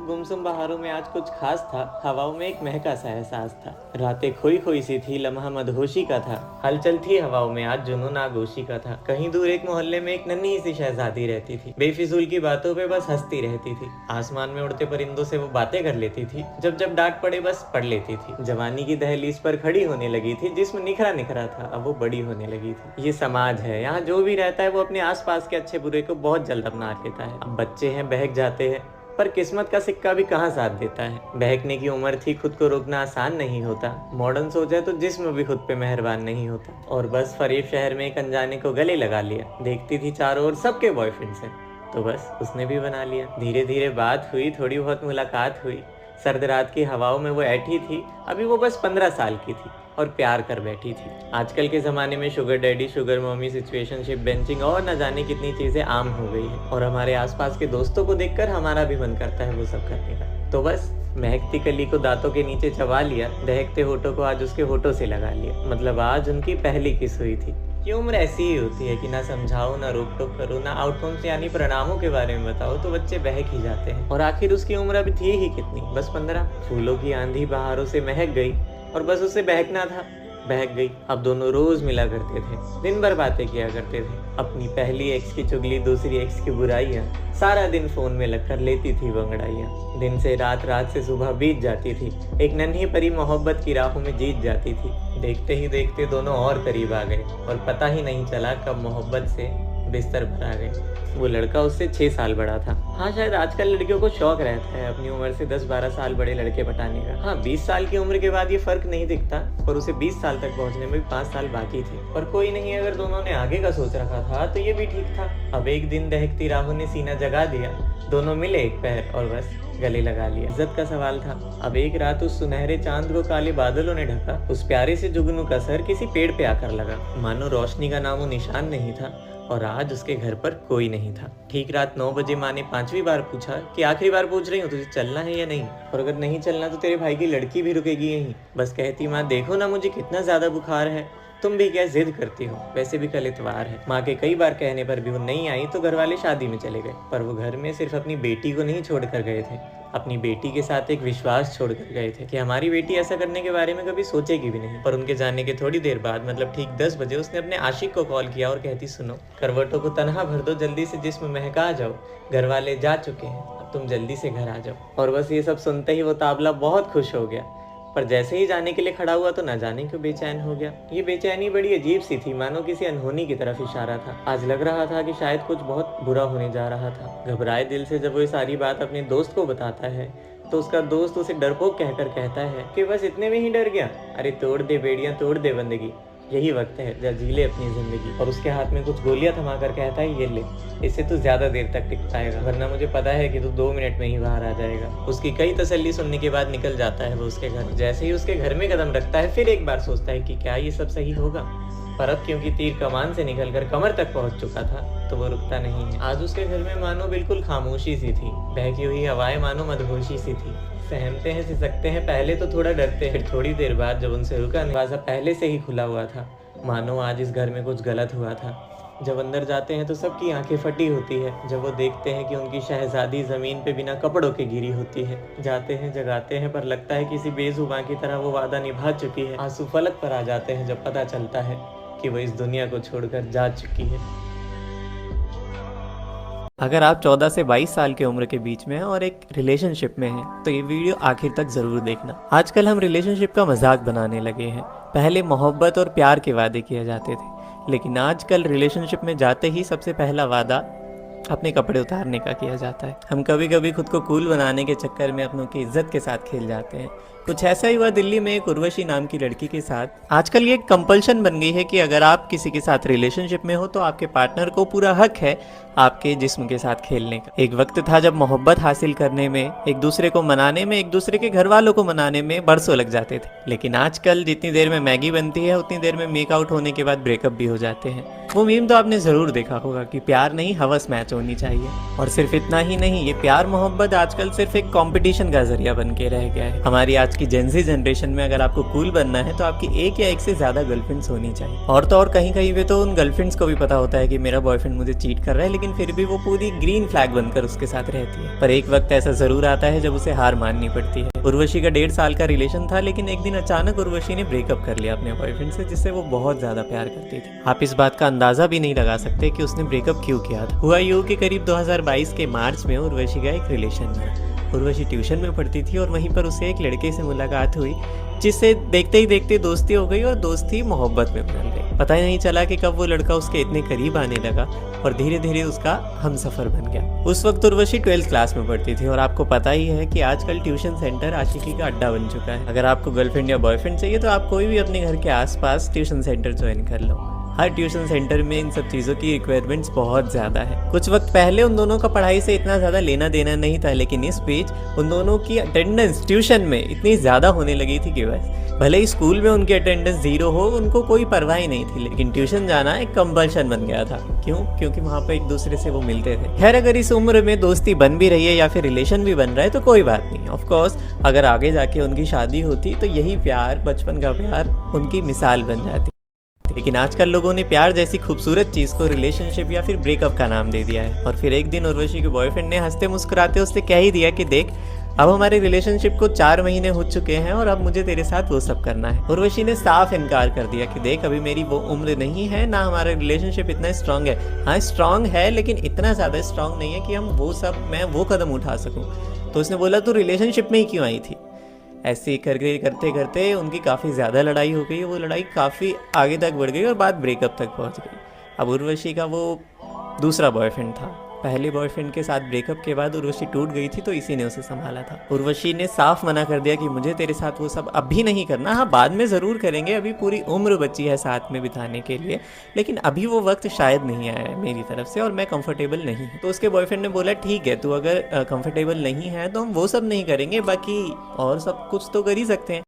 गुमसुम बहारों में आज कुछ खास था। हवाओं में एक महका सा एहसास था। रातें खोई खोई सी थी, लम्हा मदहोशी का था। हलचल थी हवाओं में, आज जुनून आगोशी का था। कहीं दूर एक मोहल्ले में एक नन्ही सी शहजादी रहती थी। बेफिजूल की बातों पे बस हंसती रहती थी। आसमान में उड़ते परिंदों से वो बातें कर लेती थी। जब जब डांट पड़े बस पढ़ लेती थी। जवानी की दहलीज पर खड़ी होने लगी थी। जिस्म निखरा निखरा था, अब वो बड़ी होने लगी थी। ये समाज है, यहाँ जो भी रहता है वो अपने आसपास के अच्छे बुरे को बहुत जल्द अपना लेता है। अब बच्चे हैं, बहक जाते हैं, पर किस्मत का सिक्का भी कहाँ साथ देता है। बहकने की उम्र थी, खुद को रोकना आसान नहीं होता। मॉडर्न सोचा तो जिस्म भी खुद पे मेहरबान नहीं होता। और बस फरेब शहर में एक अनजाने को गले लगा लिया। देखती थी चारों ओर सबके बॉयफ्रेंड्स हैं, तो बस उसने भी बना लिया। धीरे धीरे बात हुई, थोड़ी बहुत मुलाकात हुई। सर्द रात की हवाओं में वो ऐठी थी। अभी वो बस 15 साल की थी और प्यार कर बैठी थी। आजकल के ज़माने में sugar daddy, sugar mummy, situationship, benching और न जाने कितनी चीज़ें आम हो गई है। और हमारे आसपास के दोस्तों को देखकर हमारा भी मन करता है वो सब करने का। तो बस महकती कली को दांतों के नीचे चबा लिया, दहकते होठों को आज उसके होठों से लगा लिया। मतलब आज उनकी पहली किस हुई थी। ये उम्र ऐसी ही होती है कि ना समझाओ, ना रोक टोक करो, ना आउटकम्स यानी परिणामों के बारे में बताओ तो बच्चे बहक ही जाते हैं। और आखिर उसकी उम्र अभी थी ही कितनी, बस 15। फूलों की आंधी बहारों से महक गई और बस उसे बहकना था, बहक गई। अब दोनों रोज मिला करते थे, दिन भर बातें किया करते थे। अपनी पहली एक्स की चुगली, दूसरी एक्स की बुराइयां, सारा दिन फोन में लगकर लेती थी वो अंगड़ाइयां। दिन से रात, रात से सुबह बीत जाती थी। एक नन्ही परी मोहब्बत की राहों में जीत जाती थी। देखते ही देखते दोनों और करीब आ गए और पता ही नहीं चला कब मोहब्बत से बिस्तर पर आ गए। वो लड़का उससे 6 साल बड़ा था। हाँ, शायद आजकल लड़कियों को शौक रहता है अपनी उम्र से 10-12 साल बड़े लड़के पटाने का। हाँ, 20 साल की उम्र के बाद ये फर्क नहीं दिखता, पर उसे 20 साल तक पहुंचने में भी 5 साल बाकी थे। पर कोई नहीं, अगर दोनों ने आगे का सोच रखा था तो ये भी ठीक था। अब एक दिन दहकती राहों ने सीना जगा दिया। दोनों मिले एक पैर और बस गले लगा लिया। इज्जत का सवाल था। अब एक रात उस सुनहरे चांद को काले बादलों ने ढका। उस प्यारे से जुगनू का सर किसी पेड़ पे आकर लगा। मानो रोशनी का नामो निशान नहीं था और आज उसके घर पर कोई नहीं था। ठीक रात 9 बजे माँ ने 5वीं बार पूछा कि आखिरी बार पूछ रही हूँ, तुझे चलना है या नहीं? और अगर नहीं चलना तो तेरे भाई की लड़की भी रुकेगी यहीं। बस कहती, माँ देखो ना मुझे कितना ज्यादा बुखार है, तुम भी क्या जिद करती हो, वैसे भी कल इतवार है। माँ के कई बार कहने पर भी वो नहीं आई तो घर वाले शादी में चले गए। पर वो घर में सिर्फ अपनी बेटी को नहीं छोड़ कर गए थे, अपनी बेटी के साथ एक विश्वास छोड़ कर गए थे कि हमारी बेटी ऐसा करने के बारे में कभी सोचेगी भी नहीं। पर उनके जाने के थोड़ी देर बाद, मतलब ठीक 10 बजे, उसने अपने आशिक को कॉल किया और कहती, सुनो, करवटों को तनहा भर दो, जल्दी से जिस्म महका जाओ, घर वाले जा चुके हैं, अब तुम जल्दी से घर आ जाओ। और बस ये सब सुनते ही वो ताबला बहुत खुश हो गया। पर जैसे ही जाने के लिए खड़ा हुआ तो न जाने क्यों बेचैन हो गया। ये बेचैनी बड़ी अजीब सी थी, मानो किसी अनहोनी की तरफ इशारा था। आज लग रहा था कि शायद कुछ बहुत बुरा होने जा रहा था। घबराए दिल से जब वो ये सारी बात अपने दोस्त को बताता है तो उसका दोस्त उसे डरपोक कहकर कहता है कि बस इतने में ही डर गया। अरे तोड़ दे बेड़ियां, तोड़ दे बंदगी, यही वक्त है जब जी ले अपनी जिंदगी। और उसके हाथ में कुछ गोलियां थमाकर कहता है, ये ले, इससे तू ज्यादा देर तक टिक पाएगा, वरना मुझे पता है कि तू 2 मिनट में ही बाहर आ जाएगा। उसकी कई तसल्ली सुनने के बाद निकल जाता है वो उसके घर। जैसे ही उसके घर में कदम रखता है फिर एक बार सोचता है कि क्या ये सब सही होगा। पर अब क्योंकि तीर कमान से निकलकर कमर तक पहुंच चुका था तो वो रुकता नहीं है। आज उसके घर में मानो बिल्कुल खामोशी सी थी। बहकी हुई हवाएं मानो मदहोशी सी थी। सहमते हैं, सिसकते हैं, पहले तो थोड़ा डरते हैं, फिर थोड़ी देर बाद जब उनसे रुका, दरवाजा पहले से ही खुला हुआ था। मानो आज इस घर में कुछ गलत हुआ था। जब अंदर जाते हैं तो सबकी आंखें फटी होती है जब वो देखते हैं कि उनकी शहजादी जमीन पे बिना कपड़ों के गिरी होती है। जाते हैं, जगाते हैं, पर लगता है किसी बेजुबान की तरह वो वादा निभा चुकी है। आंसू फलक पर आ जाते हैं जब पता चलता है कि वो इस दुनिया को छोड़कर जा चुकी है। अगर आप 14 से 22 साल की उम्र के बीच में हैं और एक रिलेशनशिप में हैं तो ये वीडियो आखिर तक ज़रूर देखना। आजकल हम रिलेशनशिप का मजाक बनाने लगे हैं। पहले मोहब्बत और प्यार के वादे किए जाते थे, लेकिन आजकल रिलेशनशिप में जाते ही सबसे पहला वादा अपने कपड़े उतारने का किया जाता है। हम कभी कभी खुद को कूल बनाने के चक्कर में अपनों की इज्जत के साथ खेल जाते हैं। कुछ ऐसा ही हुआ दिल्ली में एक उर्वशी नाम की लड़की के साथ। आजकल ये एक कंपल्शन बन गई है कि अगर आप किसी के साथ रिलेशनशिप में हो तो आपके पार्टनर को पूरा हक है आपके जिस्म के साथ खेलने का। एक वक्त था जब मोहब्बत हासिल करने में, एक दूसरे को मनाने में, एक दूसरे के घर वालों को मनाने में बरसों लग जाते थे। लेकिन आजकल जितनी देर में मैगी बनती है उतनी देर में मेकआउट होने के बाद ब्रेकअप भी हो जाते हैं। वो मीम तो आपने ज़रूर देखा होगा कि प्यार नहीं हवस मैच होनी चाहिए। और सिर्फ इतना ही नहीं, ये प्यार मोहब्बत आजकल सिर्फ एक कंपटीशन का जरिया बन के रह गया है। हमारी आज की जेनजी जनरेशन में अगर आपको कूल बनना है तो आपकी एक या एक से ज़्यादा गर्लफ्रेंड्स होनी चाहिए। और तो और कहीं कहीं पे तो उन गर्लफ्रेंड्स को भी पता होता है कि मेरा बॉयफ्रेंड मुझे चीट कर रहा है, लेकिन फिर भी वो पूरी ग्रीन फ्लैग बनकर उसके साथ रहती है। पर एक वक्त ऐसा ज़रूर आता है जब उसे हार माननी पड़ती है। उर्वशी का 1.5 साल का रिलेशन था, लेकिन एक दिन अचानक उर्वशी ने ब्रेकअप कर लिया अपने बॉयफ्रेंड से, जिससे वो बहुत ज़्यादा प्यार करती थी। आप इस बात का अंदाज़ा भी नहीं लगा सकते कि उसने ब्रेकअप क्यों किया था। हुआ यूं कि करीब 2022 के मार्च में उर्वशी का एक रिलेशन बना। उर्वशी ट्यूशन में पढ़ती थी और वहीं पर उसे एक लड़के से मुलाकात हुई, जिससे देखते ही देखते दोस्ती हो गई और दोस्ती मोहब्बत में बदल गई। पता ही नहीं चला कि कब वो लड़का उसके इतने करीब आने लगा और धीरे धीरे उसका हमसफर बन गया। उस वक्त उर्वशी 12th क्लास में पढ़ती थी और आपको पता ही है कि आजकल ट्यूशन सेंटर आशिकी का अड्डा बन चुका है। अगर आपको गर्लफ्रेंड या बॉयफ्रेंड चाहिए तो आप कोई भी अपने घर के आसपास ट्यूशन सेंटर ज्वाइन कर लो। हर ट्यूशन सेंटर में इन सब चीज़ों की रिक्वायरमेंट्स बहुत ज़्यादा है। कुछ वक्त पहले उन दोनों का पढ़ाई से इतना ज़्यादा लेना देना नहीं था, लेकिन इस बीच उन दोनों की अटेंडेंस ट्यूशन में इतनी ज़्यादा होने लगी थी कि बस भले ही स्कूल में उनकी अटेंडेंस 0 हो, उनको कोई परवाह ही नहीं थी, लेकिन ट्यूशन जाना एक कंपल्शन बन गया था। क्यों? क्योंकि वहाँ पर एक दूसरे से वो मिलते थे। खैर, अगर इस उम्र में दोस्ती बन भी रही है या फिर रिलेशन भी बन रहा है तो कोई बात नहीं। ऑफकोर्स अगर आगे जाके उनकी शादी होती तो यही प्यार, बचपन का प्यार, उनकी मिसाल बन जाती। लेकिन आजकल लोगों ने प्यार जैसी खूबसूरत चीज़ को रिलेशनशिप या फिर ब्रेकअप का नाम दे दिया है। और फिर एक दिन उर्वशी के बॉयफ्रेंड ने हंसते मुस्कुराते उससे कह ही दिया कि देख, अब हमारे रिलेशनशिप को 4 महीने हो चुके हैं और अब मुझे तेरे साथ वो सब करना है। उर्वशी ने साफ इनकार कर दिया कि देख, अभी मेरी वो उम्र नहीं है, ना हमारा रिलेशनशिप इतना स्ट्रांग है। हाँ, स्ट्रांग है, लेकिन इतना ज़्यादा स्ट्रांग नहीं है कि मैं वो कदम उठा सकूँ। तो उसने बोला, तू रिलेशनशिप में ही क्यों आई थी? ऐसे करते करते उनकी काफ़ी ज़्यादा लड़ाई हो गई। वो लड़ाई काफ़ी आगे तक बढ़ गई और बात ब्रेकअप तक पहुंच गई। अब उर्वशी का वो दूसरा बॉयफ्रेंड था। पहले बॉयफ्रेंड के साथ ब्रेकअप के बाद उर्वशी टूट गई थी, तो इसी ने उसे संभाला था। उर्वशी ने साफ मना कर दिया कि मुझे तेरे साथ वो सब अभी नहीं करना। हाँ, बाद में ज़रूर करेंगे, अभी पूरी उम्र बची है साथ में बिताने के लिए, लेकिन अभी वो वक्त शायद नहीं आया है मेरी तरफ से और मैं कंफर्टेबल नहीं हूँ। तो उसके बॉयफ्रेंड ने बोला, ठीक है, तू अगर कंफर्टेबल नहीं है तो हम वो सब नहीं करेंगे, बाकी और सब कुछ तो कर ही सकते हैं।